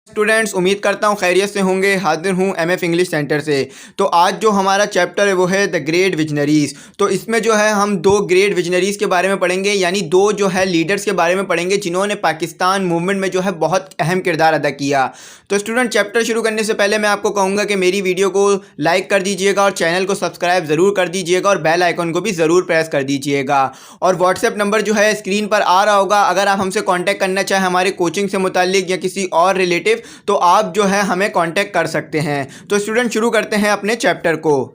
Students, उम्मीद करता हूँ खैरियत से होंगे। हाजिर हूँ एमएफ इंग्लिश सेंटर से। तो आज जो हमारा चैप्टर है वो है द ग्रेट विजनरीज़। तो इसमें जो है हम दो ग्रेट विजनरीज़ के बारे में पढ़ेंगे, यानी दो जो है लीडर्स के बारे में पढ़ेंगे जिन्होंने पाकिस्तान मूवमेंट में जो है बहुत अहम किरदार अदा किया। तो स्टूडेंट, चैप्टर शुरू करने से पहले मैं आपको कहूँगा कि मेरी वीडियो को लाइक कर दीजिएगा और चैनल को सब्सक्राइब ज़रूर कर दीजिएगा और बेल आइकन को भी ज़रूर प्रेस कर दीजिएगा। और व्हाट्सएप नंबर जो है स्क्रीन पर आ रहा होगा, अगर आप हमसे कॉन्टैक्ट करना चाहें हमारे कोचिंग से मुताल्लिक या किसी और रिलेटिव, तो आप जो है हमें कांटेक्ट कर सकते हैं। तो स्टूडेंट, शुरू करते हैं अपने चैप्टर को।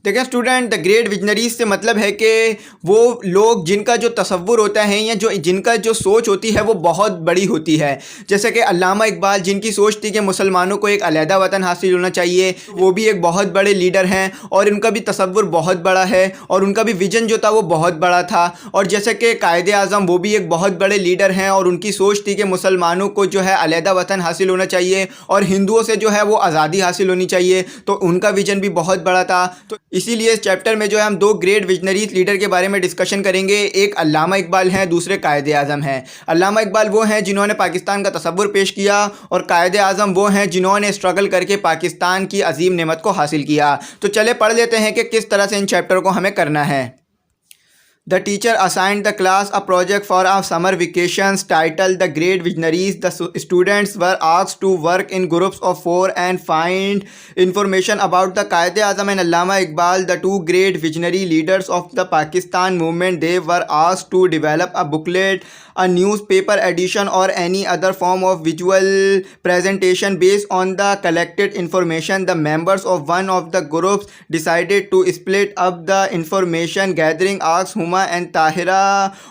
देखिए स्टूडेंट, द ग्रेट विजनरीज से मतलब है कि वो लोग जिनका जो तसव्वुर होता है या जिनका जो सोच होती है वो बहुत बड़ी होती है। जैसे कि अल्लामा इकबाल, जिनकी सोच थी कि मुसलमानों को एक अलहदा वतन हासिल होना चाहिए, वो भी एक बहुत बड़े लीडर हैं और उनका भी तसव्वुर बहुत बड़ा है और उनका भी विजन जो था वो बहुत बड़ा था। और जैसे कि कायदे आज़म, वो भी एक बहुत बड़े लीडर हैं और उनकी सोच थी कि मुसलमानों को जो है अलहदा वतन हासिल होना चाहिए और हिंदुओं से जो है वो आज़ादी हासिल होनी चाहिए। तो उनका विजन भी बहुत बड़ा था। तो इसीलिए इस चैप्टर में जो है हम दो ग्रेट विजनरीज लीडर के बारे में डिस्कशन करेंगे। एक अल्लामा इकबाल हैं, दूसरे कायदे आज़म हैं। अल्लामा इकबाल वो हैं जिन्होंने पाकिस्तान का तसव्वुर पेश किया और कायदे आज़म वो हैं जिन्होंने स्ट्रगल करके पाकिस्तान की अजीम नेमत को हासिल किया। तो चले पढ़ लेते हैं कि किस तरह से इन चैप्टर को हमें करना है। The teacher assigned the class a project for our summer vacations titled The Great Visionaries. The students were asked to work in groups of 4 and find information about the Quaid-e-Azam and Allama Iqbal, the two great visionary leaders of the Pakistan movement. They were asked to develop a booklet, a newspaper edition, or any other form of visual presentation based on the collected information. The members of one of the groups decided to split up the information gathering. Asked Huma and Tahira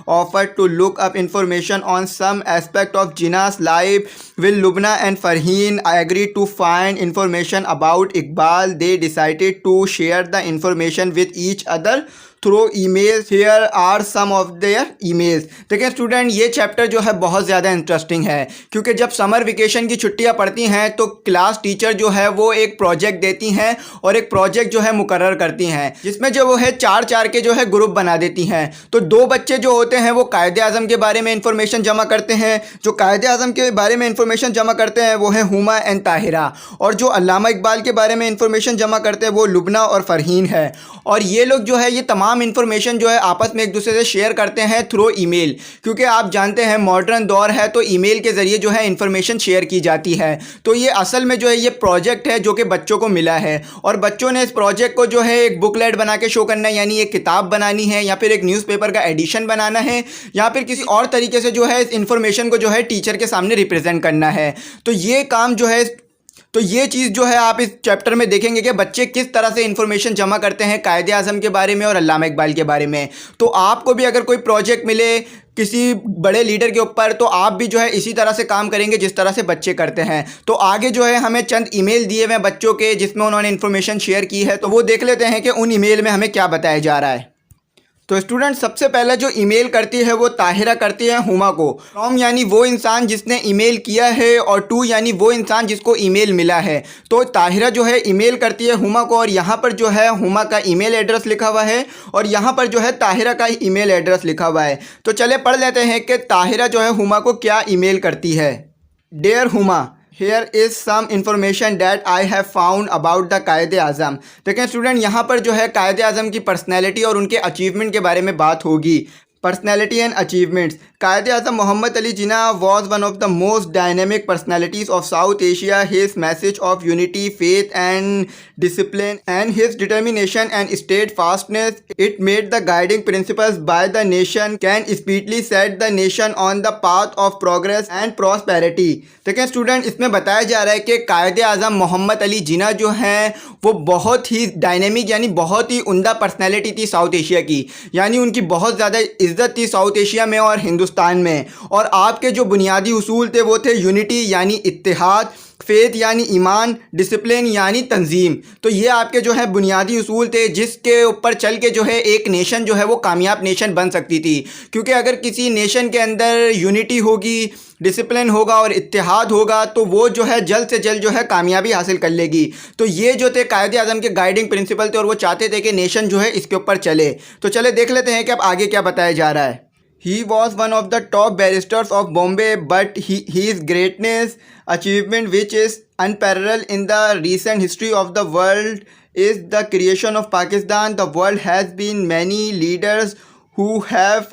offered to look up information on some aspect of Jinnah's life, while Lubna and Farheen agreed to find information about Iqbal. They decided to share the information with each other through emails. Here are some of their emails. देखिए student, ये chapter जो है बहुत ज़्यादा interesting है क्योंकि जब summer vacation की छुट्टियां पड़ती हैं तो क्लास टीचर जो है वो एक प्रोजेक्ट देती हैं और एक प्रोजेक्ट जो है मुकर्रर करती हैं, जिसमें जो वो है 4-4 के जो है ग्रुप बना देती हैं। तो दो बच्चे जो होते हैं वो कायदे आज़म के बारे में इंफॉर्मेशन जमा करते हैं। जो कायदे आज़म के बारे में इंफॉर्मेशन जमा करते हैं वो है हुमा एंड ताहिरा, और जो अल्लामा इकबाल के बारे में इंफॉर्मेशन जमा करते हैं वो लुबना और फ़रहीन है। और ये लोग जो है ये तमाम इन्फॉर्मेशन जो है आपस में एक दूसरे से शेयर करते हैं थ्रू ईमेल, क्योंकि आप जानते हैं मॉडर्न दौर है तो ईमेल के ज़रिए जो है इन्फॉर्मेशन शेयर की जाती है। तो ये असल में जो है ये प्रोजेक्ट है जो कि बच्चों को मिला है और बच्चों ने इस प्रोजेक्ट को जो है एक बुकलेट बना के शो करना है, यानी एक किताब बनानी है या फिर एक न्यूज़पेपर का एडिशन बनाना है या फिर किसी और तरीके से जो है इस इन्फॉर्मेशन को जो है टीचर के सामने रिप्रेजेंट करना है। तो ये काम जो है, तो ये चीज़ जो है आप इस चैप्टर में देखेंगे कि बच्चे किस तरह से इन्फॉर्मेशन जमा करते हैं कायदे आज़म के बारे में और अल्लामा इकबाल के बारे में। तो आपको भी अगर कोई प्रोजेक्ट मिले किसी बड़े लीडर के ऊपर तो आप भी जो है इसी तरह से काम करेंगे जिस तरह से बच्चे करते हैं। तो आगे जो है हमें चंद ईमेल दिए हुए हैं बच्चों के जिसमें उन्होंने इन्फॉर्मेशन शेयर की है, तो वो देख लेते हैं कि उन ईमेल में हमें क्या बताया जा रहा है। तो स्टूडेंट, सबसे पहले जो ईमेल करती है वो ताहिरा करती है हुमा को। फ्रॉम यानी वो इंसान जिसने ईमेल किया है और टू यानी वो इंसान जिसको ईमेल मिला है। तो ताहिरा जो है ईमेल करती है हुमा को और यहाँ पर जो है हुमा का ईमेल एड्रेस लिखा हुआ है और यहाँ पर जो है ताहिरा का ईमेल एड्रेस लिखा हुआ है। तो चले पढ़ लेते हैं कि ताहिरा जो है हुमा को क्या ईमेल करती है। Dear Huma, Here is some information that I have found about the कायदे आज़म। देखें स्टूडेंट, यहाँ पर जो है कायदे आज़म की पर्सनैलिटी और उनके अचीवमेंट के बारे में बात होगी। Personality and achievements. Quaid-e Azam Mohammad Ali Jinnah was one of the most dynamic personalities of South Asia. His message of unity, faith and discipline and his determination and steadfastness, it made the guiding principles by the nation, can speedily set the nation on the path of progress and prosperity। देखिए student, इसमें बताया जा रहा है कि कायदे आज़म मोहम्मद अली जिन्ना जो हैं वो बहुत ही डायनेमिक यानी बहुत ही उम्दा पर्सनैलिटी थी साउथ एशिया की, यानी उनकी बहुत ज़्यादा इज्जत थी साउथ एशिया में और हिंदुस्तान में। और आपके जो बुनियादी उसूल थे वो थे यूनिटी यानी इत्तेहाद, फेथ यानी ईमान, डिसिप्लिन यानी तंजीम। तो ये आपके जो है बुनियादी उसूल थे जिसके ऊपर चल के जो है एक नेशन जो है वो कामयाब नेशन बन सकती थी। क्योंकि अगर किसी नेशन के अंदर यूनिटी होगी, डिसिप्लिन होगा और इत्तेहाद होगा तो वो जो है जल्द से जल्द जो है कामयाबी हासिल कर लेगी। तो ये जो थे कायदे आज़म के गाइडिंग प्रिंसिपल थे और वो चाहते थे कि नेशन जो है इसके ऊपर चले। तो चले देख लेते हैं कि अब आगे क्या बताया जा रहा है। He was one of the top barristers of Bombay, but his greatness achievement, which is unparalleled in the recent history of the world, is the creation of Pakistan. The world has been many leaders who have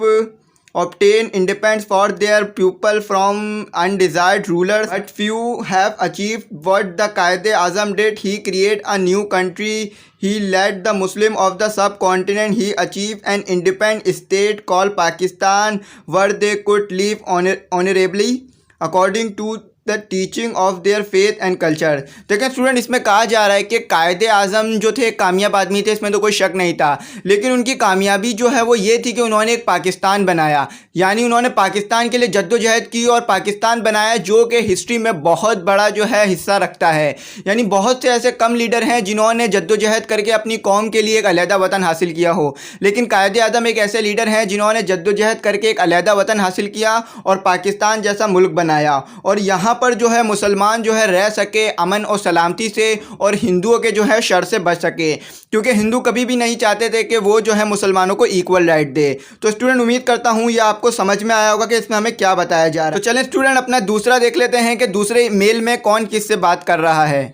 obtained independence for their people from undesired rulers, but few have achieved what the Qaid-e-Azam did. He created a new country. He led the Muslim of the subcontinent. He achieved an independent state called Pakistan, where they could live honorably according to the teaching of their faith and culture. देखिए student, इसमें कहा जा रहा है कि कायदे आज़म जो थे कामयाब आदमी थे, इसमें तो कोई शक नहीं था, लेकिन उनकी कामयाबी जो है वो ये थी कि उन्होंने एक पाकिस्तान बनाया, यानी उन्होंने पाकिस्तान के लिए जद्दोजहद की और पाकिस्तान बनाया जो कि हिस्ट्री में बहुत बड़ा जो है हिस्सा रखता है। यानी बहुत से ऐसे कम लीडर हैं जिन्होंने जद्दोजहद करके अपनी कौम के लिए एक अलहदा वतन हासिल किया हो, लेकिन कायदे आज़म एक ऐसे लीडर हैं जिन्होंने जद्दोजहद करके एक अलहदा वतन हासिल किया और पाकिस्तान जैसा मुल्क बनाया, और यहाँ पर जो है मुसलमान जो है रह सके अमन और सलामती से, और हिंदुओं के जो है शर से बच सके, क्योंकि हिंदू कभी भी नहीं चाहते थे कि वो जो है मुसलमानों को इक्वल राइट दे। तो स्टूडेंट, उम्मीद करता हूँ ये आपको समझ में आया होगा कि इसमें हमें क्या बताया जा रहा है। तो चलें स्टूडेंट, अपना दूसरा देख लेते हैं कि दूसरे मेल में कौन किससे बात कर रहा है।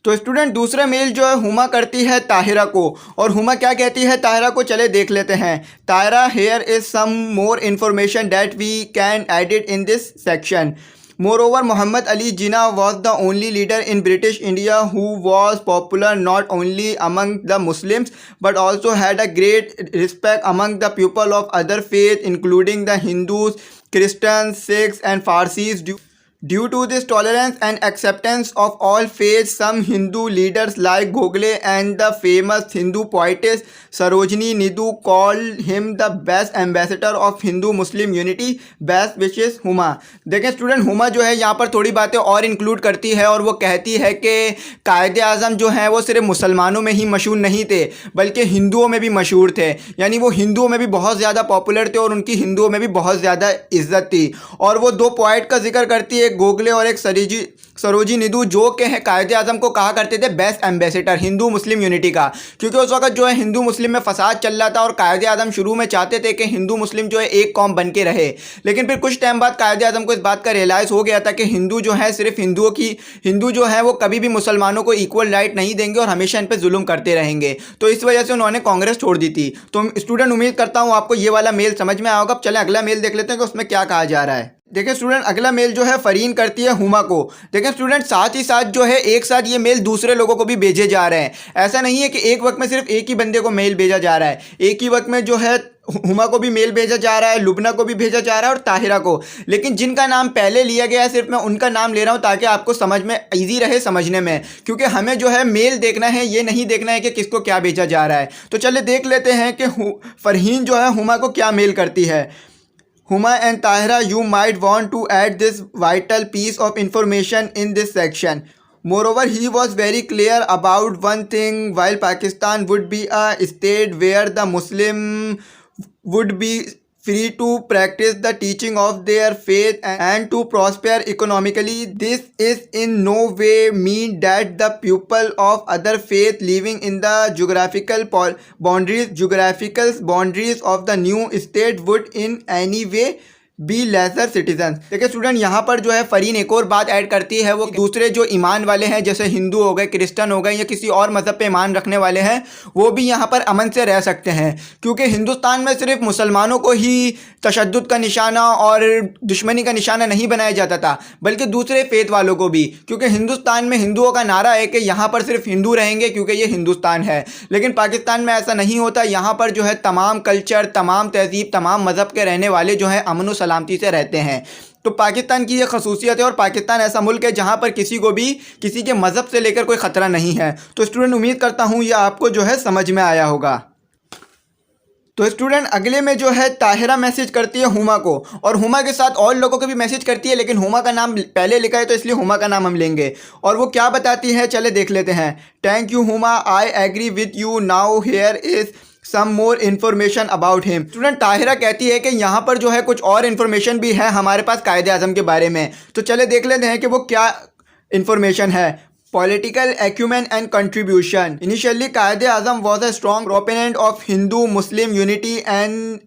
तो स्टूडेंट, दूसरा मेल जो है हुमा करती है ताहिरा को, और हुमा क्या कहती है ताहिरा को, चले देख लेते हैं। Tahira, here is some more information that we can edit in this section. Moreover, Muhammad Ali Jinnah was the only leader in British India who was popular not only among the Muslims but also had a great respect among the people of other faiths, including the Hindus, Christians, Sikhs, and Parsis. Due to this tolerance and acceptance of all faiths, some Hindu leaders like Gokhale and the famous Hindu poetess Sarojini Naidu called him the best ambassador of Hindu-Muslim unity. Best wishes, Huma. देखें student, Huma जो है यहाँ पर थोड़ी बातें और include करती है, और वो कहती है कि कायदे आज़म जो हैं वो सिर्फ मुसलमानों में ही मशहूर नहीं थे बल्कि हिंदुओं में भी मशहूर थे, यानी वो हिंदुओं में भी बहुत ज़्यादा पॉपुलर थे और उनकी हिंदुओं में भी बहुत ज़्यादा इज्जत थी। और वो दो पॉइंट का जिक्र करती है, एक गोखले और एक सरोजी निदू, जो के हैं कायदे आज़म को कहा करते थे best ambassador Hindu Muslim unity का, क्योंकि उस वक्त जो है हिंदू मुस्लिम में फसाद चल रहा था और कायदे आज़म शुरू में चाहते थे कि हिंदू मुस्लिम जो है एक कौम बन के रहे, लेकिन फिर कुछ टाइम बाद कायदे आज़म को इस बात का रियलाइज़ हो गया था कि हिंदू जो है सिर्फ हिंदू जो है वो कभी भी मुसलमानों को इक्वल राइट नहीं देंगे और हमेशा इन पर जुल्म करते रहेंगे, तो इस वजह से उन्होंने कांग्रेस छोड़ दी थी। तो स्टूडेंट, उम्मीद करता हूँ आपको ये वाला मेल समझ में आया होगा। अब चलें अगला मेल देख लेते हैं कि उसमें क्या कहा जा रहा है। देखिए स्टूडेंट, अगला मेल जो है फरीन करती है हुमा को। देखिए स्टूडेंट, साथ ही साथ जो है एक साथ ये मेल दूसरे लोगों को भी भेजे जा रहे हैं। ऐसा नहीं है कि एक वक्त में सिर्फ एक ही बंदे को मेल भेजा जा रहा है, एक ही वक्त में जो है हुमा को भी मेल भेजा जा रहा है, लुबना को भी भेजा जा रहा है और ताहिरा को, लेकिन जिनका नाम पहले लिया गया है सिर्फ मैं उनका नाम ले रहा हूं ताकि आपको समझ में ईजी रहे समझने में, क्योंकि हमें जो है मेल देखना है, ये नहीं देखना है कि किसको क्या भेजा जा रहा है। तो चलिए देख लेते हैं कि फरहीन जो है हुमा को क्या मेल करती है। Huma and Tahira, you might want to add this vital piece of information in this section. Moreover, he was very clear about one thing: while Pakistan would be a state where the Muslim would be free to practice the teaching of their faith and to prosper economically, this is in no way mean that the people of other faith living in the geographical boundaries of the new state would in any way be lesser citizen. देखिए student, यहाँ पर जो है फरीन एक और बात add करती है, वो दूसरे जो ईमान वाले हैं जैसे हिंदू हो गए, क्रिश्चियन हो गए या किसी और मज़हब पे ईमान रखने वाले हैं, वो भी यहाँ पर अमन से रह सकते हैं, क्योंकि हिंदुस्तान में सिर्फ मुसलमानों को ही तशद्दुद का निशाना और दुश्मनी का निशाना नहीं बनाया जाता था बल्कि दूसरे फेथ वालों को भी, क्योंकि हिंदुस्तान में हिंदुओं का नारा है कि यहाँ पर सिर्फ हिंदू रहेंगे क्योंकि ये हिंदुस्तान है, लेकिन पाकिस्तान में ऐसा नहीं होता। यहाँ पर जो है तमाम कल्चर, तमाम तहजीब, तमाम मज़हब के रहने वाले जो है अमन सलामती से रहते हैं। तो पाकिस्तान की ये खसूसियत है और पाकिस्तान ऐसा मुल्क है जहाँ पर किसी को भी किसी के मज़हब से लेकर कोई ख़तरा नहीं है। तो स्टूडेंट, उम्मीद करता हूँ ये आपको जो है समझ में आया होगा। तो स्टूडेंट, अगले में जो है ताहिरा मैसेज करती है हुमा को, और हुमा के साथ और लोगों को भी मैसेज करती है, लेकिन हुमा का नाम पहले लिखा है तो इसलिए हुमा का नाम हम लेंगे। और वो क्या बताती है, चले देख लेते हैं। Thank you Huma, I agree with you, now here is some more information about him. Student, Tahira कहती है कि यहाँ पर जो है कुछ और इन्फॉर्मेशन भी है हमारे पास कायदे आज़म के बारे में, तो चले देख लेते हैं कि वो क्या इन्फॉर्मेशन है। Political acumen and contribution. Initially, Qaid-e-Azam was a strong proponent of Hindu-Muslim unity and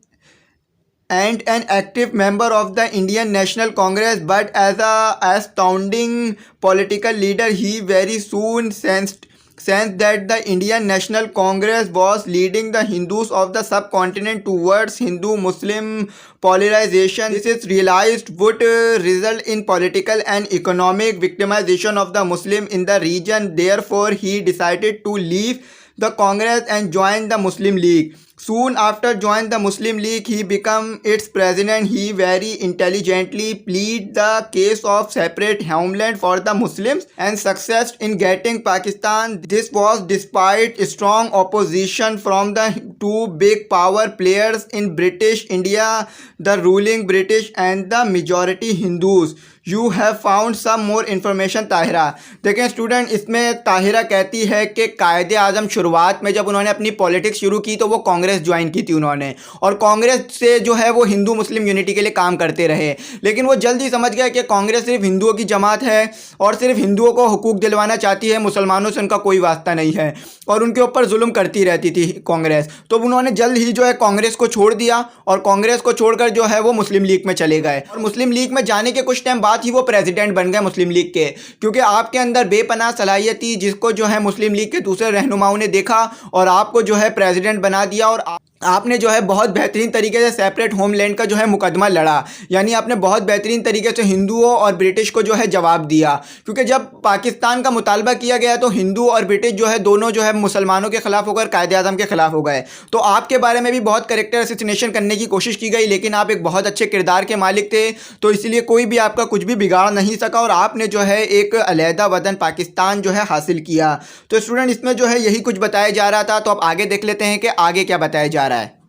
and an active member of the Indian National Congress, but as a astounding political leader, he very soon sensed that the Indian National Congress was leading the Hindus of the subcontinent towards Hindu-Muslim polarization. This is realized would result in political and economic victimization of the Muslim in the region. Therefore, he decided to leave the Congress and join the Muslim League. Soon after joining the Muslim League, he became its president. He very intelligently pleaded the case of separate homeland for the Muslims and success in getting Pakistan. This was despite strong opposition from the two big power players in British India, the ruling British and the majority Hindus. You have found some more information Tahira. देखें student, इसमें ताहिरा कहती है कि कायदे आज़म शुरुआत में जब उन्होंने अपनी पॉलिटिक्स शुरू की तो वो कांग्रेस ज्वाइन की थी उन्होंने, और कांग्रेस से जो है वो हिंदू मुस्लिम यूनिटी के लिए काम करते रहे। लेकिन वो जल्दी समझ गया कि कांग्रेस सिर्फ हिंदुओं की जमात है और सिर्फ हिंदुओं को हुकूक दिलवाना चाहती है, मुसलमानों से उनका कोई वास्ता नहीं है और उनके ऊपर जुल्म करती रहती थी कांग्रेस। तो उन्होंने जल्द ही जो है कांग्रेस को छोड़ दिया और कांग्रेस को छोड़कर जो है वो मुस्लिम लीग में चले गए, और मुस्लिम लीग में जाने के कुछ टाइम बाद ही वो प्रेसिडेंट बन गए मुस्लिम लीग के, क्योंकि आपके अंदर बेपनाह सलाहियत थी जिसको जो है मुस्लिम लीग के दूसरे रहनुमाओं ने देखा और आपको जो है प्रेसिडेंट बना दिया। और आपने जो है बहुत बेहतरीन तरीके से सेपरेट होमलैंड का जो है मुकदमा लड़ा, यानी आपने बहुत बेहतरीन तरीके से हिंदुओं और ब्रिटिश को जो है जवाब दिया, क्योंकि जब पाकिस्तान का मुतालबा किया गया तो हिंदू और ब्रिटिश जो है दोनों जो है मुसलमानों के ख़िलाफ़ होकर कायदे आज़म के ख़िलाफ़ हो गए। तो आपके बारे में भी बहुत कैरेक्टर असैसिनेशन करने की कोशिश की गई, लेकिन आप एक बहुत अच्छे किरदार के मालिक थे, तो इसलिए कोई भी आपका कुछ भी बिगाड़ नहीं सका और आपने जो है एक अलहदा वतन पाकिस्तान जो है हासिल किया। तो स्टूडेंट, इसमें जो है यही कुछ बताया जा रहा था। तो अब आगे देख लेते हैं कि आगे क्या बताया जा रहा है।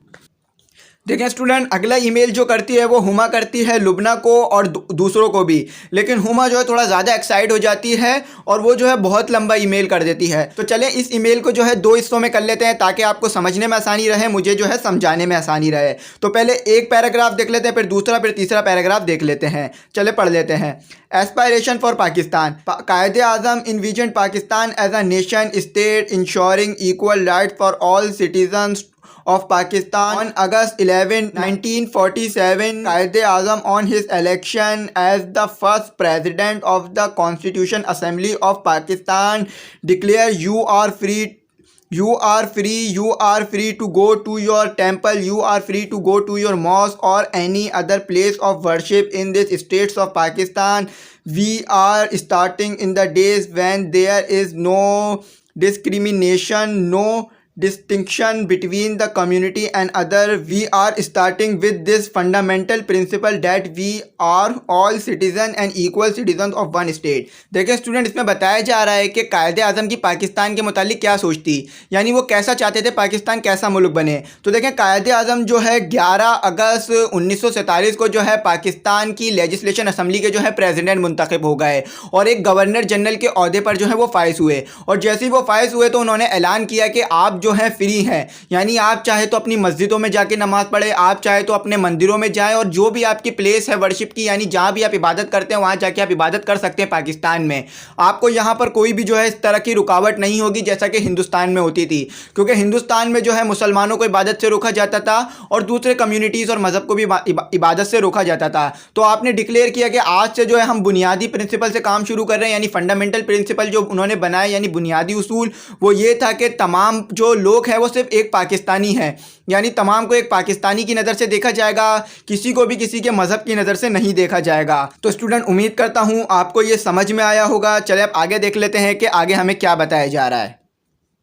देखें स्टूडेंट, अगला ईमेल जो करती है वो हुमा करती है लुबना को और दूसरों को भी, लेकिन हुमा जो है थोड़ा ज़्यादा एक्साइट हो जाती है और वो जो है बहुत लंबा ईमेल कर देती है। तो चलें इस ईमेल को जो है दो हिस्सों में कर लेते हैं ताकि आपको समझने में आसानी रहे, मुझे जो है समझाने में आसानी रहे। तो पहले एक पैराग्राफ देख लेते हैं, फिर दूसरा, फिर तीसरा पैराग्राफ देख लेते हैं। चले पढ़ लेते हैं। Aspiration for Pakistan. Quaid-e Azam envision Pakistan as a nation state ensuring equal right for all citizens of Pakistan. On August 11, 1947, Quaid-e-Azam on his election as the first president of the Constitution Assembly of Pakistan declared, you are free to go to your temple, you are free to go to your mosque or any other place of worship in these states of Pakistan. We are starting in the days when there is no discrimination, no distinction between the community and other. We are starting with this fundamental principle that we are all citizens and equal citizens of one state. देखिए student, इसमें बताया जा रहा है कि कायदे आज़म की पाकिस्तान के मुतालिक क्या सोच थी, यानी वो कैसा चाहते थे पाकिस्तान कैसा मुल्क बने। तो देखें, कायदे आज़म जो है 11 अगस्त 1947 को जो है पाकिस्तान की लेजिस्लेशन असम्बली के जो है प्रेसिडेंट मुंतखब हो गए और एक गवर्नर जनरल के ओहदे पर जो है वो फाइज हुए। और जैसे ही वो फाइज हुए तो उन्होंने ऐलान किया कि आप जो है फ्री हैं, यानी आप चाहे तो अपनी मस्जिदों में जाके नमाज पढ़े, आप चाहे तो अपने मंदिरों में जाएं और जो भी आपकी प्लेस है वर्शिप की, यानी जहां भी आप इबादत करते हैं वहां जाके आप इबादत कर सकते हैं पाकिस्तान में। आपको यहां पर कोई भी जो है इस तरह की रुकावट नहीं होगी जैसा कि हिंदुस्तान में होती थी, क्योंकि हिंदुस्तान में जो है मुसलमानों को इबादत से रोका जाता था और दूसरे कम्युनिटीज़ और मज़हब को भी इबादत से रोका जाता था। तो आपने डिक्लेयर किया कि आज से जो है हम बुनियादी प्रिंसिपल से काम शुरू कर रहे हैं, यानी फंडामेंटल प्रिंसिपल जो उन्होंने बनाए, यानी बुनियादी उसूल, वो ये था कि तमाम जो लोग है वो सिर्फ एक पाकिस्तानी है, यानी तमाम को एक पाकिस्तानी की नज़र से देखा जाएगा, किसी को भी किसी के मज़हब की नज़र से नहीं देखा जाएगा। तो स्टूडेंट, उम्मीद करता हूँ आपको ये समझ में आया होगा। चले अब आगे देख लेते हैं कि आगे हमें क्या बताया जा रहा है।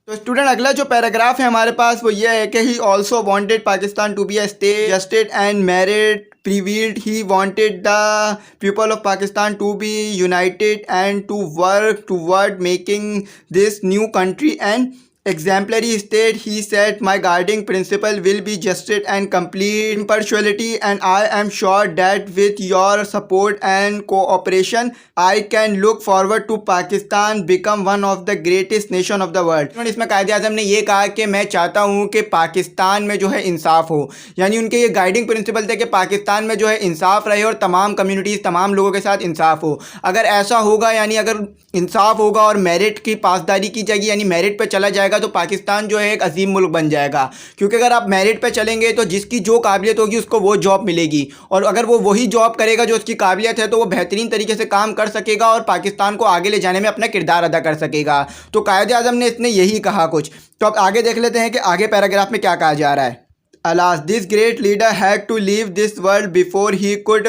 तो स्टूडेंट, अगला जो पैराग्राफ है हमारे पास वो ये है कि he also wanted Pakistan to be a state justice and merit prevailed. He wanted the people of Pakistan to be united and to work toward making this new country and exemplary state. He said, my guiding principle will be justice and complete impartiality, and I am sure that with your support and cooperation I can look forward to Pakistan become one of the greatest nation of the world. इसमें कायदे आज़म ने ये कहा कि मैं चाहता हूँ कि पाकिस्तान में जो है इंसाफ हो, यानी उनके ये गाइडिंग प्रिंसिपल थे कि पाकिस्तान में जो है इंसाफ रहे और तमाम कम्युनिटीज़ तमाम लोगों के साथ इंसाफ हो। अगर ऐसा होगा, यानी अगर इंसाफ होगा और मेरिट की पासदारी की जाएगी, यानी मेरिट पे चला जाएगा जाएगा तो पाकिस्तान जो है एक अजीम मुल्क बन जाएगा। क्योंकि अगर आप मेरिट पे चलेंगे तो जिसकी जो काबिलियत होगी उसको वो जॉब मिलेगी, और अगर वो वही जॉब करेगा जो उसकी काबिलियत है तो वो बेहतरीन तरीके से काम कर सकेगा और पाकिस्तान को आगे ले जाने में अपना किरदार अदा कर सकेगा। तो कायदे आज़म ने इसने यही कहा कुछ। तो अब आगे देख लेते हैं कि आगे पैराग्राफ में क्या कहा जा रहा है। Alas, this great leader had to leave this world before he could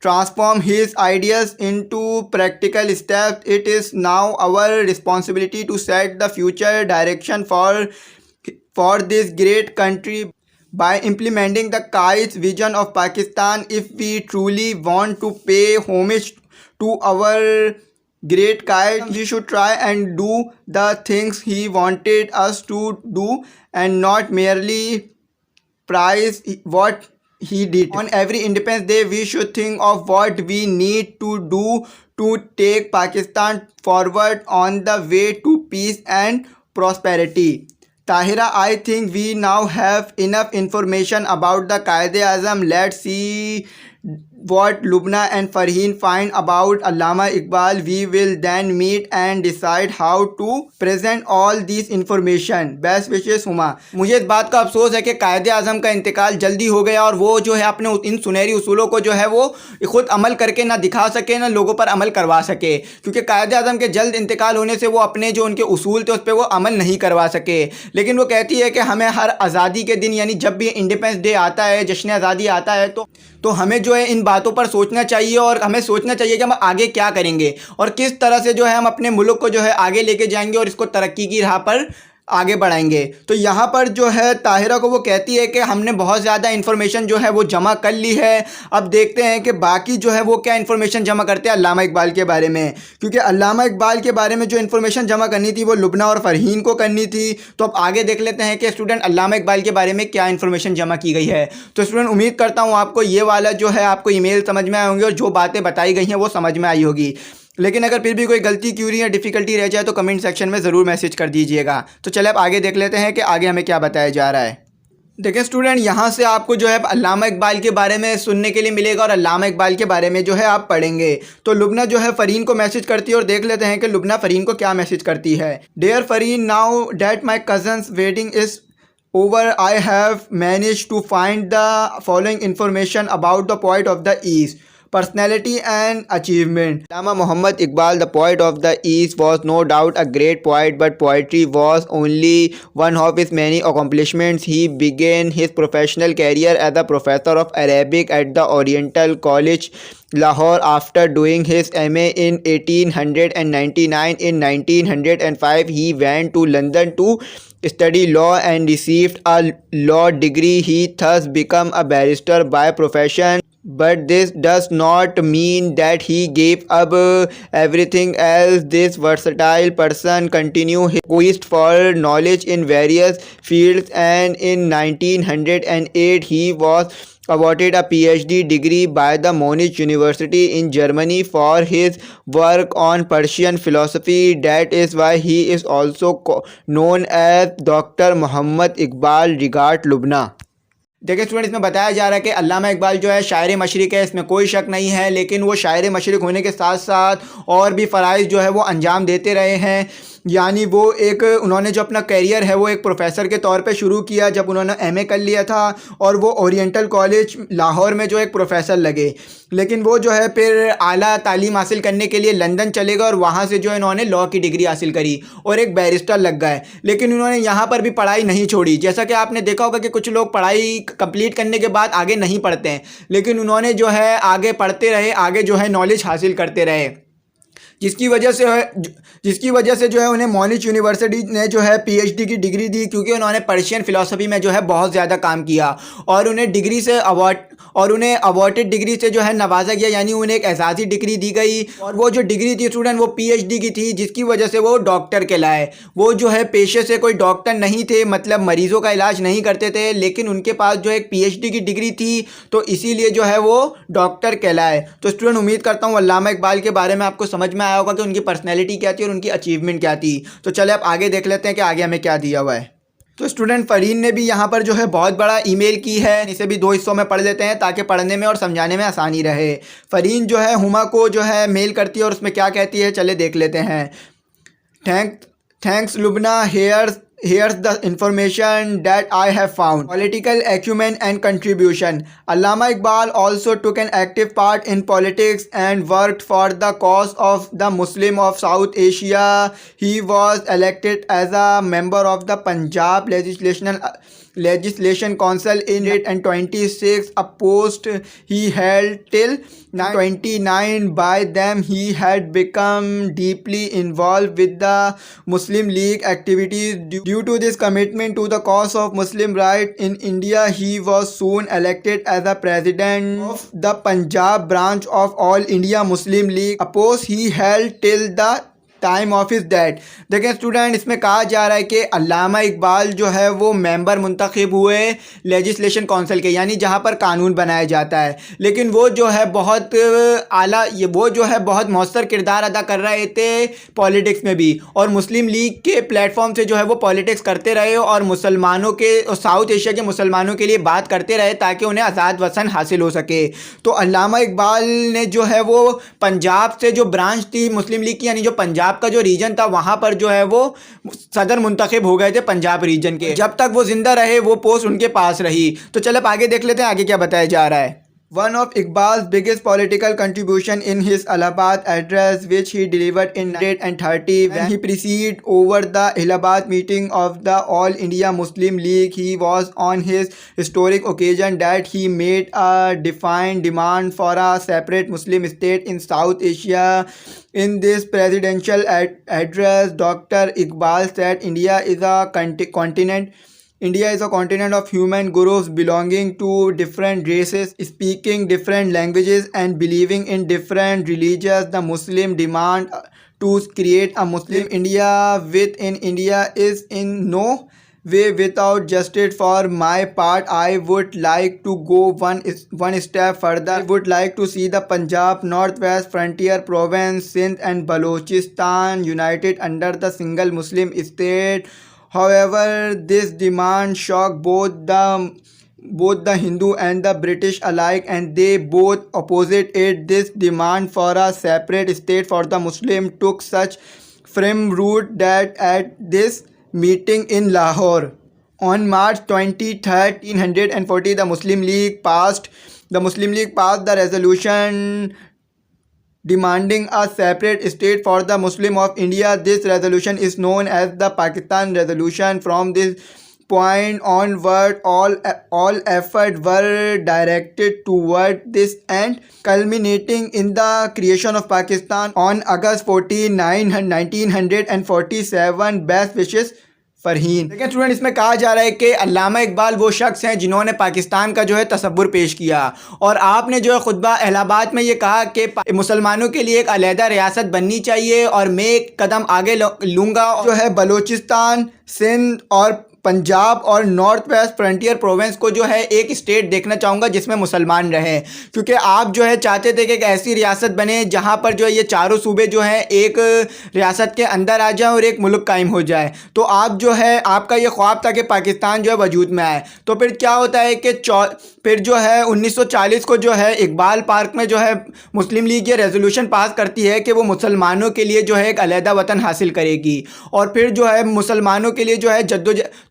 transform his ideas into practical steps. It is now our responsibility to set the future direction for this great country by implementing the Qaid's vision of Pakistan. If we truly want to pay homage to our great Qaid, we should try and do the things he wanted us to do and not merely prize what he did. On every Independence Day, we should think of what we need to do to take Pakistan forward on the way to peace and prosperity. Tahira, I think we now have enough information about the Quaid-e-Azam. Let's see what Lubna and Farheen find about Allama Iqbal. We will then meet and decide how to present all this information. Best wishes, Huma. मुझे इस बात का अफसोस है कि कायदे आज़म का इंतकाल जल्दी हो गया और वो जो है अपने इन सुनहरी उसूलों को जो है वो खुद अमल करके ना दिखा सके ना लोगों पर अमल करवा सके। क्योंकि कायदे आज़म के जल्द इंतकाल होने से वो अपने जो उनके उसूल थे उस पर वो अमल नहीं करवा सके। लेकिन वो कहती है कि हमें हर आज़ादी के दिन यानी जब भी इंडिपेंडेंस डे आता है, जश्न आज़ादी आता है, तो हमें जो है इन बातों पर सोचना चाहिए और हमें सोचना चाहिए कि हम आगे क्या करेंगे और किस तरह से जो है हम अपने मुल्क को जो है आगे लेके जाएंगे और इसको तरक्की की राह पर आगे बढ़ाएंगे। तो यहाँ पर जो है ताहिरा को वो कहती है कि हमने बहुत ज़्यादा इन्फॉर्मेशन जो है वो जमा कर ली है। अब देखते हैं कि बाकी जो है वो क्या इन्फॉर्मेशन जमा करते हैं अल्लामा इकबाल के बारे में, क्योंकि अल्लामा इकबाल के बारे में जो इन्फॉर्मेशन जमा करनी थी वो लुबना और फ़रहीन को करनी थी। तो अब आगे देख लेते हैं कि स्टूडेंट अल्लामा इकबाल के बारे में क्या इन्फॉर्मेशन जमा की गई है। तो स्टूडेंट उम्मीद करता हूँ आपको ये वाला जो है आपको ईमेल समझ में आए होंगे और जो बातें बताई गई हैं वो समझ में आई होगी। लेकिन अगर फिर भी कोई गलती, क्यूरी या डिफ़िकल्टी रह जाए तो कमेंट सेक्शन में ज़रूर मैसेज कर दीजिएगा। तो चलिए अब आगे देख लेते हैं कि आगे हमें क्या बताया जा रहा है। देखिए स्टूडेंट, यहाँ से आपको जो है अल्लामा इकबाल के बारे में सुनने के लिए मिलेगा और अल्लामा इकबाल के बारे में जो है आप पढ़ेंगे। तो लुबना जो है फ़रहीन को मैसेज करती है और देख लेते हैं कि लुबना फ़रहीन को क्या मैसेज करती है। Dear Farheen, now that my cousin's wedding is over, I have managed to find the following information about the poet of the East. Personality and achievement. Allama Muhammad Iqbal, the poet of the East, was no doubt a great poet, but poetry was only one of his many accomplishments. He began his professional career as a professor of Arabic at the Oriental College, Lahore. After doing his MA in 1899, in 1905 he went to London to study law and received a law degree. He thus became a barrister by profession. But this does not mean that he gave up everything else. This versatile person continued his quest for knowledge in various fields, and in 1908 he was awarded a PhD degree by the Munich University in Germany for his work on Persian philosophy. That is why he is also known as Dr. Muhammad Iqbal. Regard Lubna. देखिए student, इसमें बताया जा रहा है कि अल्लामा इकबाल जो है शायर मशरिक़ है, इसमें कोई शक नहीं है। लेकिन वो शायर मशरिक़ होने के साथ साथ और भी फ़राइज़ जो है वो अंजाम देते रहे हैं। यानी वो उन्होंने जो अपना करियर है वो एक प्रोफेसर के तौर पे शुरू किया जब उन्होंने MA कर लिया था, और वो ओरिएंटल कॉलेज लाहौर में जो एक प्रोफेसर लगे। लेकिन वो जो है फिर आला तालीम हासिल करने के लिए लंदन चले गए और वहाँ से जो है इन्होंने लॉ की डिग्री हासिल करी और एक बैरिस्टर लग गए। लेकिन उन्होंने यहाँ पर भी पढ़ाई नहीं छोड़ी। जैसा कि आपने देखा होगा कि कुछ लोग पढ़ाई कंप्लीट करने के बाद आगे नहीं पढ़ते हैं, लेकिन उन्होंने जो है आगे पढ़ते रहे, आगे जो है नॉलेज हासिल करते रहे, जिसकी वजह से जो है उन्हें मोनिच यूनिवर्सिटी ने जो है PhD की डिग्री दी, क्योंकि उन्होंने पर्शियन फ़िलासफ़ी में जो है बहुत ज़्यादा काम किया और उन्हें अवॉर्डेड डिग्री से जो है नवाजा गया, यानी उन्हें एक एजाज़ी डिग्री दी गई। और वो जो डिग्री थी स्टूडेंट वो PhD की थी, जिसकी वजह से वो डॉक्टर कहलाए। वो जो है पेशे से कोई डॉक्टर नहीं थे, मतलब मरीज़ों का इलाज नहीं करते थे, लेकिन उनके पास जो एक PhD की डिग्री थी, तो इसीलिए जो है वो डॉक्टर कहलाए। तो स्टूडेंट उम्मीद करता हूँ अल्लामा इकबाल के बारे में आपको समझ में आया होगा कि उनकी पर्सनैलिटी क्या थी और उनकी अचीवमेंट क्या थी। तो चले अब आगे देख लेते हैं कि आगे हमें क्या दिया हुआ है। तो स्टूडेंट फ़रहीन ने भी यहाँ पर जो है बहुत बड़ा ईमेल की है। इसे भी 2 हिस्सों में पढ़ लेते हैं ताकि पढ़ने में और समझाने में आसानी रहे। फ़रहीन जो है हुमा को जो है मेल करती है और उसमें क्या कहती है चले देख लेते हैं। Thanks, Lubna. Here's the information that I have found. Political acumen and contribution. Allama Iqbal also took an active part in politics and worked for the cause of the Muslim of South Asia. He was elected as a member of the Punjab Legislation Council in 1926, a post he held till 1929. By then he had become deeply involved with the Muslim League activities. Due to this commitment to the cause of Muslim rights in India, he was soon elected as the president of the Punjab branch of All India Muslim League, a post he held till the time of his death. देखें student, इसमें कहा जा रहा है कि अल्लामा इकबाल जो है वो मेंबर मुंतखब हुए लेजिस्लेशन काउंसिल के, यानी जहाँ पर कानून बनाया जाता है, लेकिन वो जो है बहुत आला वो जो है बहुत मौसर किरदार अदा कर रहे थे पॉलिटिक्स में भी, और मुस्लिम लीग के प्लेटफॉर्म से जो है वो पॉलिटिक्स करते रहे और मुसलमानों के और साउथ एशिया के मुसलमानों के लिए बात करते रहे ताकि उन्हें आज़ाद वतन हासिल हो सके। तो अल्लामा इकबाल ने जो है वो पंजाब से जो ब्रांच थी मुस्लिम लीग की, यानी जो पंजाब का जो रीजन था, वहां पर जो है वो सदर मुंतखब हो गए थे पंजाब रीजन के। जब तक वो जिंदा रहे वो पोस्ट उनके पास रही। तो चलो अब आगे देख लेते हैं आगे क्या बताया जा रहा है। One of Iqbal's biggest political contribution in his Allahabad address, which he delivered in 1930 when he presided over the Allahabad meeting of the All India Muslim League, he was on his historic occasion that he made a defined demand for a separate Muslim state in South Asia. In this presidential address, Dr. Iqbal said India is a continent of human groups belonging to different races, speaking different languages and believing in different religions. The Muslim demand to create a Muslim India within India is in no way without justice. For my part, I would like to go one step further. I would like to see the Punjab, Northwest Frontier Province, Sindh and Balochistan united under the single Muslim state. However, this demand shocked both the Hindu and the British alike, and they both opposed it. This demand for a separate state for the Muslim took such firm root that at this meeting in Lahore on March 23rd, 1940, the Muslim League passed the resolution demanding a separate state for the Muslim of India. This resolution is known as the Pakistan Resolution. From this point onward, all efforts were directed toward this end, culminating in the creation of Pakistan on August 14, 1947. Best wishes, Farheen. लेकिन student, इसमें कहा जा रहा है कि अल्लामा इकबाल वो शख्स हैं जिन्होंने पाकिस्तान का जो है तसव्वुर पेश किया, और आपने जो है खुतबा इलाहाबाद में ये कहा कि मुसलमानों के लिए एक अलहदा रियासत बननी चाहिए, और मैं एक कदम आगे लूँगा, जो है बलूचिस्तान, सिंध और पंजाब और नॉर्थ वेस्ट फ्रंटियर प्रोविंस को जो है एक स्टेट देखना चाहूँगा जिसमें मुसलमान रहें, क्योंकि आप जो है चाहते थे कि एक ऐसी रियासत बने जहाँ पर जो है ये चारों सूबे जो हैं एक रियासत के अंदर आ जाएं और एक मुल्क कायम हो जाए। तो आप जो है आपका ये ख्वाब था कि पाकिस्तान जो है वजूद में आए। तो फिर क्या होता है कि फिर जो है 1940 को जो है इकबाल पार्क में जो है मुस्लिम लीग ये रेजोल्यूशन पास करती है कि वो मुसलमानों के लिए जो है एक अलहदा वतन हासिल करेगी, और फिर जो है मुसलमानों के लिए जो है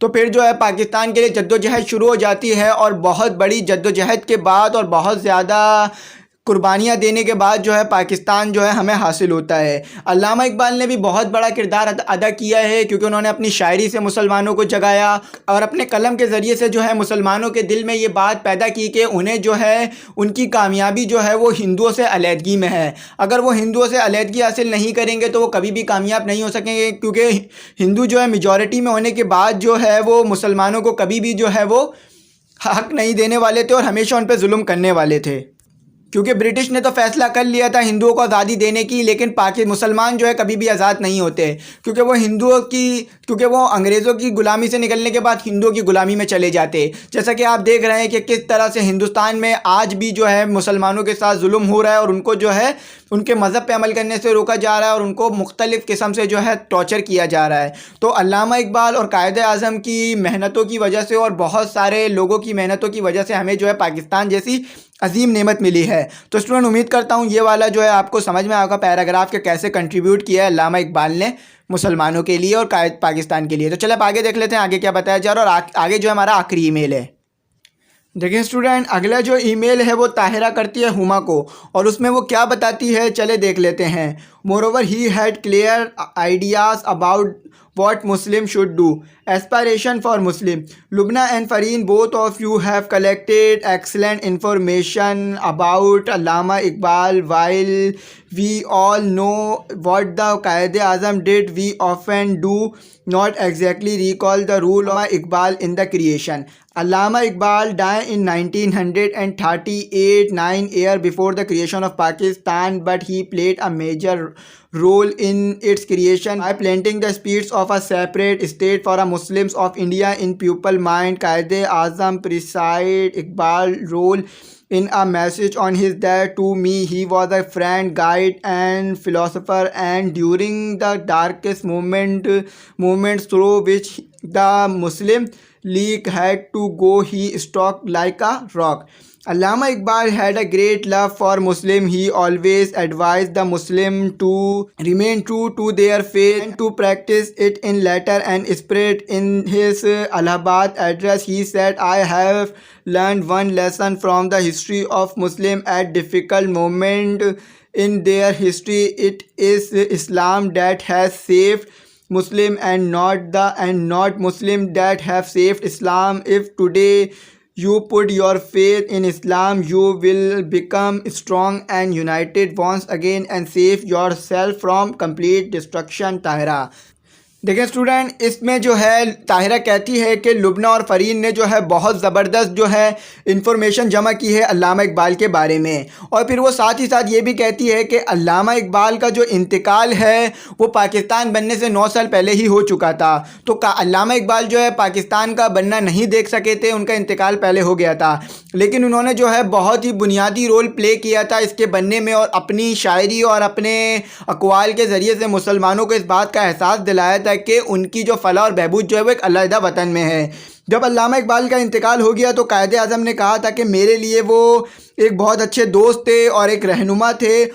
तो फिर जो है पाकिस्तान के लिए जद्दोजहद शुरू हो जाती है, और बहुत बड़ी जद्दोजहद के बाद और बहुत ज़्यादा कुर्बानियाँ देने के बाद जो है पाकिस्तान जो है हमें हासिल होता है। अल्लामा इकबाल ने भी बहुत बड़ा किरदार अदा किया है, क्योंकि उन्होंने अपनी शायरी से मुसलमानों को जगाया और अपने कलम के ज़रिए से जो है मुसलमानों के दिल में ये बात पैदा की कि उन्हें जो है उनकी कामयाबी जो है वो हिंदुओं से अलहदगी में है। अगर वो हिंदुओं से अलहदगी हासिल नहीं करेंगे तो वो कभी भी कामयाब नहीं हो सकेंगे, क्योंकि हिंदू जो है मेजॉरिटी में होने के बाद जो है वो मुसलमानों को कभी भी जो है वो हक नहीं देने वाले थे और हमेशा उन पर जुल्म करने वाले थे, क्योंकि ब्रिटिश ने तो फैसला कर लिया था हिंदुओं को आज़ादी देने की, लेकिन मुसलमान जो है कभी भी आज़ाद नहीं होते, क्योंकि वो अंग्रेज़ों की ग़ुलामी से निकलने के बाद हिंदुओं की ग़ुलामी में चले जाते। जैसा कि आप देख रहे हैं कि किस तरह से हिंदुस्तान में आज भी जो है मुसलमानों के साथ जुल्म हो रहा है, और उनको जो है उनके मज़हब पे अमल करने से रोका जा रहा है, और उनको मुख्तलिफ़ किस्म से जो है टॉर्चर किया जा रहा है। तो अल्लामा इकबाल और कायदे आज़म की मेहनतों की वजह से और बहुत सारे लोगों की मेहनतों की वजह से हमें जो है पाकिस्तान जैसी अजीम नेमत मिली है। तो स्टूडेंट उम्मीद करता हूँ ये वाला जो है आपको समझ में आएगा पैराग्राफ के कैसे कंट्रीब्यूट किया है अल्लामा इकबाल ने मुसलमानों के लिए और पाकिस्तान के लिए। तो चलो अब आगे देख लेते हैं आगे क्या बताया जा रहा है। और आगे जो हमारा आखिरी ईमेल है, देखिए स्टूडेंट अगला जो ईमेल है वो ताहिरा करती है हुमा को, और उसमें वो क्या बताती है चले देख लेते हैं। Moreover he had clear ideas about what Muslim should do. Aspiration for Muslim. Lubna and Fareen, both of you have collected excellent information about Allama Iqbal. While we all know what the Quaid-e-Azam did, we often do not exactly recall the role of Iqbal in the creation. Allama Iqbal died in 1938, 9 years before the creation of Pakistan, but he played a major role in its creation by planting the seeds of a separate state for the Muslims of India in people's mind. Quaid-e-Azam presided Iqbal's role in a message on his death. To me, he was a friend, guide and philosopher, and during the darkest moments through which the Muslim League had to go, he stuck like a rock. Allama Iqbal had a great love for Muslim. He always advised the Muslim to remain true to their faith and to practice it in letter and spirit. In his Allahabad address, he said, I have learned one lesson from the history of Muslim at difficult moment in their history. It is Islam that has saved Muslim and not Muslim that have saved Islam. If today you put your faith in Islam, you will become strong and united once again and save yourself from complete destruction. Tahira. देखिए student इसमें जो है ताहिरा कहती है कि लुबना और फ़रीन ने जो है बहुत ज़बरदस्त जो है इन्फॉर्मेशन जमा की है अल्लामा इकबाल के बारे में, और फिर वो साथ ही साथ ये भी कहती है कि अल्लामा इकबाल का जो इंतकाल है वो पाकिस्तान बनने से 9 साल पहले ही हो चुका था। तो अल्लामा इकबाल जो है पाकिस्तान का बनना नहीं देख सके थे, उनका इंतकाल पहले हो गया था, लेकिन उन्होंने जो है बहुत ही बुनियादी रोल प्ले किया था इसके बनने में, और अपनी शायरी और अपने अक़वाल के ज़रिए से मुसलमानों को इस बात का एहसास दिलाया था कि उनकी जो फलाह और बहबूद जो है वो एक अलहदा वतन में है। जब अल्लामा इकबाल का इंतकाल हो गया तो कायद-ए-आज़म ने कहा था कि मेरे लिए वो एक बहुत अच्छे दोस्त थे और एक रहनुमा थे,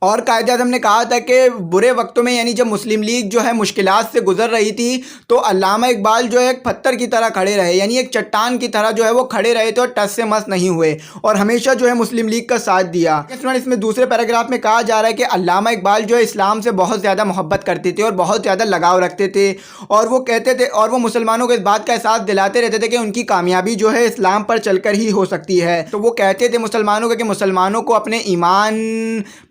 और कायद-ए-आज़म ने कहा था कि बुरे वक्तों में यानी जब मुस्लिम लीग जो है मुश्किलात से गुजर रही थी तो अल्लामा इकबाल जो है एक पत्थर की तरह खड़े रहे, यानी एक चट्टान की तरह जो है वो खड़े रहे थे और टस से मस नहीं हुए, और हमेशा जो है मुस्लिम लीग का साथ दिया। इसमें दूसरे पैराग्राफ में कहा जा रहा है कि अल्लामा इकबाल जो है इस्लाम से बहुत ज़्यादा मोहब्बत करते थे और बहुत ज़्यादा लगाव रखते थे, और वो कहते थे और वो मुसलमानों को इस बात का एहसास दिलाते रहते थे कि उनकी कामयाबी जो है इस्लाम पर चलकर ही हो सकती है। तो वो कहते थे मुसलमानों को कि मुसलमानों को अपने ईमान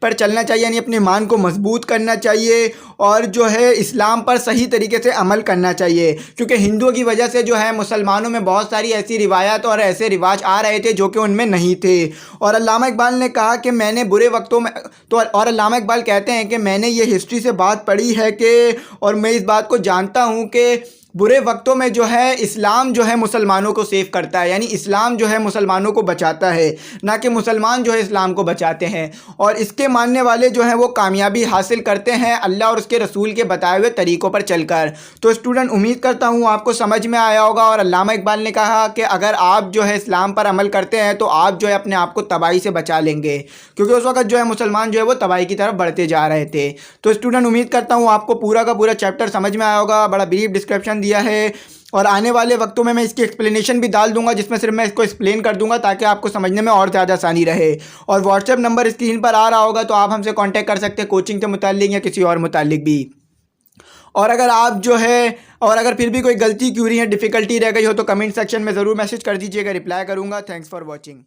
पर चलना चाहिए, यानी अपने ईमान को मजबूत करना चाहिए, और जो है इस्लाम पर सही तरीके से अमल करना चाहिए, क्योंकि हिंदुओं की वजह से जो है मुसलमानों में बहुत सारी ऐसी रिवायात और ऐसे रिवाज आ रहे थे जो कि उनमें नहीं थे। और अल्लामा इकबाल ने कहा कि मैंने बुरे वक्तों में और अल्लामा इकबाल कहते हैं कि मैंने ये हिस्ट्री से बात पढ़ी है कि और मैं इस बात को जानता हूँ कि बुरे वक्तों में जो है इस्लाम जो है मुसलमानों को सेव करता है, यानी इस्लाम जो है मुसलमानों को बचाता है, ना कि मुसलमान जो है इस्लाम को बचाते हैं, और इसके मानने वाले जो हैं वो कामयाबी हासिल करते हैं अल्लाह और उसके रसूल के बताए हुए तरीक़ों पर चलकर। तो स्टूडेंट उम्मीद करता हूँ आपको समझ में आया होगा, और अल्लामा इकबाल ने कहा कि अगर आप जो है इस्लाम पर अमल करते हैं तो आप जो है अपने आप को तबाही से बचा लेंगे, क्योंकि उस वक्त जो है मुसलमान जो है वो तबाही की तरफ बढ़ते जा रहे थे। तो स्टूडेंट उम्मीद करता हूँ आपको पूरा का पूरा चैप्टर समझ में आया होगा, बड़ा ब्रीफ डिस्क्रिप्शन दिया है, और आने वाले वक्तों में मैं इसकी एक्सप्लेनेशन भी डाल दूंगा जिसमें सिर्फ मैं इसको एक्सप्लेन कर दूंगा ताकि आपको समझने में और ज़्यादा आसानी रहे। और व्हाट्सएप नंबर स्क्रीन पर आ रहा होगा तो आप हमसे कांटेक्ट कर सकते हैं कोचिंग से मुताल्लिक या किसी और मुताल्लिक भी। और अगर आप जो है अगर फिर भी कोई गलती क्यूरी है डिफ़िकल्टी रह गई हो तो कमेंट सेक्शन में ज़रूर मैसेज कर दीजिएगा, रिप्लाई करूँगा। Thanks for watching.